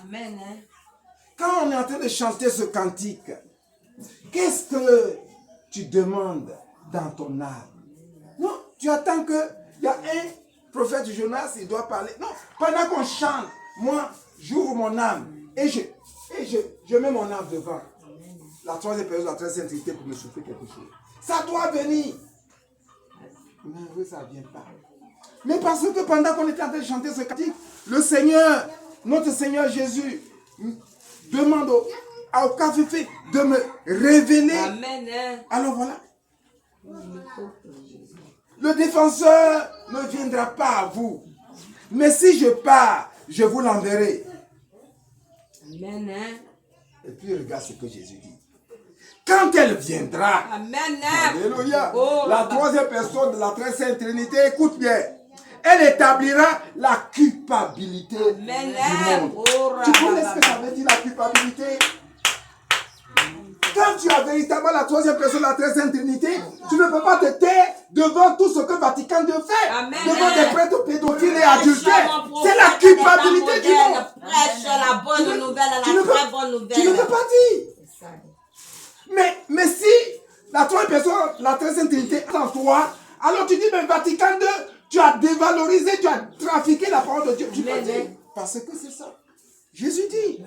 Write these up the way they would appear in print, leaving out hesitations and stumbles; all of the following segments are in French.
Amen. Quand on est en train de chanter ce cantique, qu'est-ce que tu demandes dans ton âme? Non, tu attends qu'il y a un prophète Jonas, il doit parler. Non, pendant qu'on chante, moi, j'ouvre mon âme et je mets mon âme devant la troisième personne, la très sainte Trinité pour me souffler quelque chose. Ça doit venir. Mais ça ne vient pas. Mais parce que pendant qu'on était en train de chanter ce cantique, le Seigneur, notre Seigneur Jésus, demande au café de me révéler. Amen. Alors voilà. Le défenseur ne viendra pas à vous. Mais si je pars, je vous l'enverrai. Amen. Et puis regarde ce que Jésus dit. Quand elle viendra, Amen. Alléluia, Oh, la troisième personne de la très sainte Trinité, écoute bien, elle établira la culpabilité Amen. du monde. Oh, Tu connais ce que ça veut dire la culpabilité? Quand tu as véritablement la troisième personne de la très sainte Trinité, tu ne peux pas te taire devant tout ce que Vatican II fait. Amen. Devant des prêtres pédophiles et adultères. C'est la culpabilité du monde. Prêche la bonne nouvelle, la très bonne nouvelle. Tu ne peux pas dire. Mais si la troisième personne, la très sainte Trinité est en toi, alors tu dis, mais Vatican II, tu as dévalorisé, tu as trafiqué la parole de Dieu. Tu peux dire, parce que c'est ça. Jésus dit,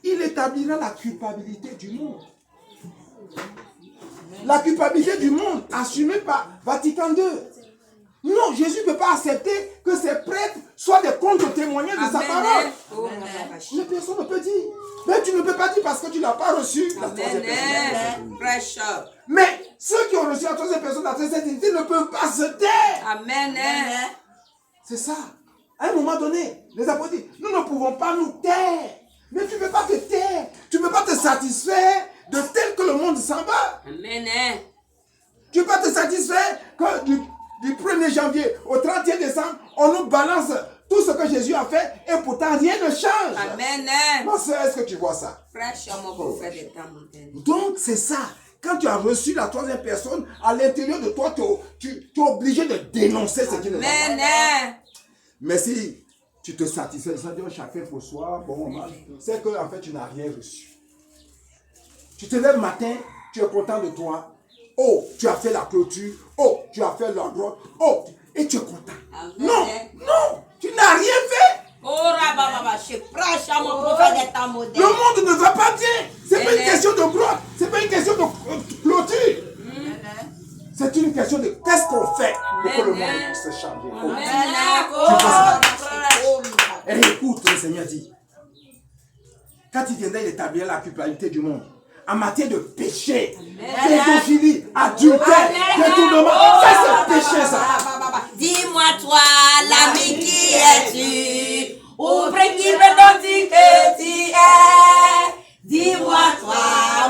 il établira la culpabilité du monde. La culpabilité du monde assumée par Vatican II. Non, Jésus ne peut pas accepter que ses prêtres soient des contre-témoignage de sa parole. Mais personne ne peut dire. Mais tu ne peux pas dire parce que tu n'as pas reçu la troisième personne. Mais ceux qui ont reçu la troisième personne de la très sainte Trinité ne peuvent pas se taire. Amen. C'est ça. À un moment donné, les apôtres disent, nous ne pouvons pas nous taire. Mais tu ne peux pas te taire. Tu ne peux pas te satisfaire de tel que le monde s'en va. Amen. Tu ne peux pas te satisfaire que du 1er janvier au 31 décembre, on nous balance tout ce que Jésus a fait et pourtant rien ne change. Amen. Ma soeur, est-ce que tu vois ça? Prêche mon prophète des temps modernes. Donc c'est ça. Quand tu as reçu la troisième personne, à l'intérieur de toi, tu es obligé de dénoncer ce qui ne va pas. Amen. Mais si tu te satisfais, ça dit chacun pour soi, bon, c'est que en fait tu n'as rien reçu. Tu te lèves le matin, tu es content de toi. Oh, tu as fait la clôture. Oh, tu as fait la grotte. Oh, et tu es content. Amen. Non, non, tu n'as rien fait. Oh, Rabba, je prêche à mon prophète des temps modernes. Le monde ne va pas bien. C'est pas une question de grotte. C'est pas une question de clôture. C'est une question de qu'est-ce qu'on fait pour que le monde puisse changer. Et écoute, le Seigneur dit, quand il viendrait d'établir la culpabilité du monde, en matière de péché, pédophilie, adultère, détournement, ça c'est péché ça. Dis-moi toi, l'ami qui es-tu? Ouvre qui prétend que tu es? Dis-moi toi,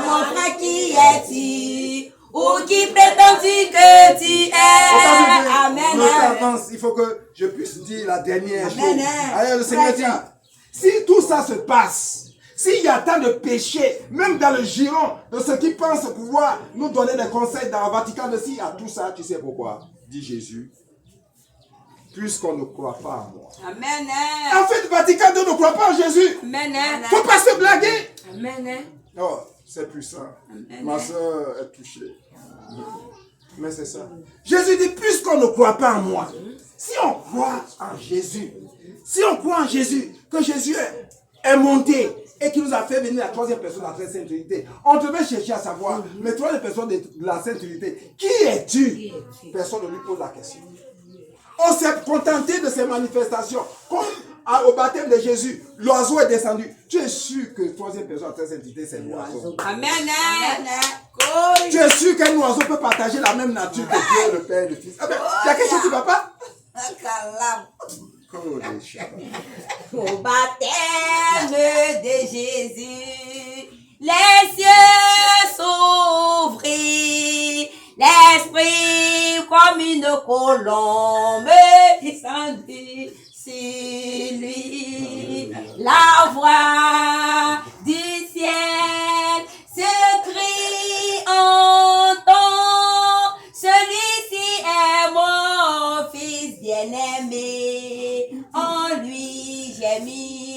mon frère qui es-tu? Ou qui prétends-tu que tu es? Amen. Le temps avance, il faut que je puisse dire la dernière chose. Alors le Seigneur dit, si tout ça se passe, s'il y a tant de péchés, même dans le giron de ceux qui pensent pouvoir nous donner des conseils dans le Vatican de s'il y a tout ça, tu sais pourquoi? Dit Jésus. Puisqu'on ne croit pas en moi. Amen. En fait, le Vatican II ne croit pas en Jésus. Amen. Il ne faut pas se blaguer. Amen. Oh, c'est puissant. Ma soeur est touchée. Mais c'est ça. Jésus dit, puisqu'on ne croit pas en moi, si on croit en Jésus, si on croit en Jésus, que Jésus est monté et qu'il nous a fait venir la troisième personne de la très sainte Trinité, on devait chercher à savoir, mais troisième personne de la sainte Trinité, qui es-tu? Personne ne lui pose la question. On s'est contenté de ces manifestations. Comme au baptême de Jésus, l'oiseau est descendu. Tu es sûr que la troisième personne de la très sainte Trinité, c'est l'oiseau. Amen. Tu es sûr qu'un oiseau peut partager la même nature que Dieu, le Père et le Fils. Ah ben, il y a quelque chose qui ne va pas? Au baptême de Jésus, les cieux s'ouvrirent, l'esprit comme une colombe descendit sur lui. La voix du ciel se crie entend, celui-ci est mon fils bien-aimé, en est mis.